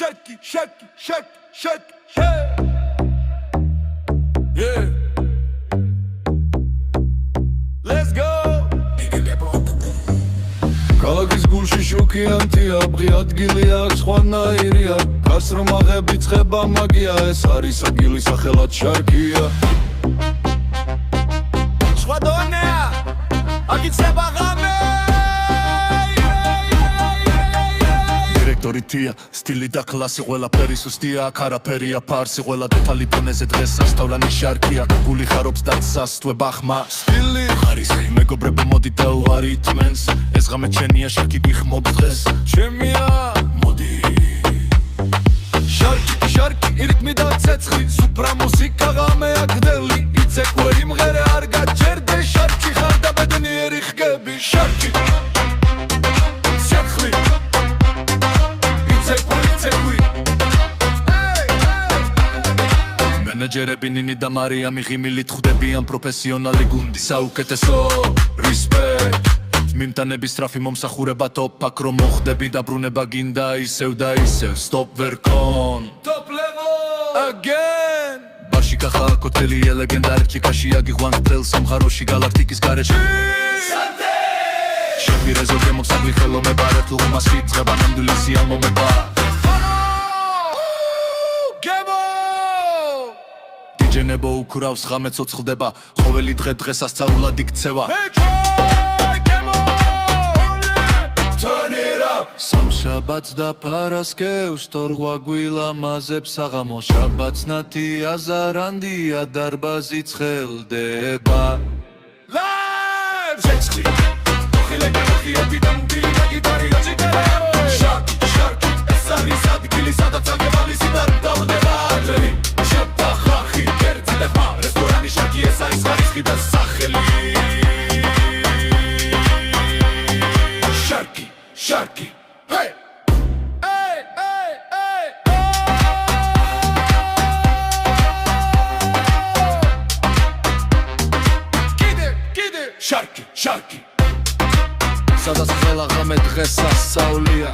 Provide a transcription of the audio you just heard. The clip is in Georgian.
shake it, shake it, shake it, shake it, shake it. Yeah. Let's go. Ქალაქის გულში შუქიანთია, ბღი ადგილი აქვს ხვანაირია, გას რომ აღები ცხება მაგია, ეს არის ადგილი სახელად შარკია. სხვა დონეა, აგიწება ღამე. დირექტორი თია, სტილი და კლასი, ყველაფერი სუსტია, აქ არაფერია ფარსი, ყველა დეტალი დონეზე დღეს სასწავლანი შარკია, გული ხარობს და სასწვება ხმა. სტილი ხარისხი, მეგობრებო მოდი და უარითმენს, ეს ღამე ჩენია, შარკი გიხმობს დღეს, ჩემია, მოდი. შარკი, რიტმი და ცეცხლი, სუფრა მუსიკა ღამე აგდელი, იცეკვე იმღერე არ გაჩერდე, შარკი ხარ და ბედნიერი ხგები, შარკი. მენეჯერები ნინი და მარიამი ღიმილით ხვდებიან პროფესიონალი გუნდი საუკეთესო respect მიმტანები სწრაფი მომსახურება top აქ რომ მოხდები დაბრუნება გინდა ისევ და ისევ stop verkon top level again ბარში გახა კოტელი ლეგენდარი ჩიკაში აგიღვან წელ სამხაროში galaktikis გარეშე შეფირეზო გემოქსაგვი ხელომე ბარეთ ლუღმასი წება ნამდვილისი ალმომება ჯენებო უკრავს ღამე ცოცხლდება ყოველი დღე დღესასწაულად იქცევა სამშაბათს და ფარასკევს თორღვა გვილამაზებს საღამო შაბათს ნათი აზარანდია დარბაზი ცხელდება ლაიბზეცხი ხილეკი ხიები და მდილი და გიტარი გაჭიკერა შარკი ეს არის ადგილი სადაც აგებალი სიდარ დავდება აძლევი შეთახახი კერძდება რესტორანი შარკი ეს არის ხარისხი და სახელი შარკი hey შარკი სადაც ყველა ღამე დღეს სასწაულია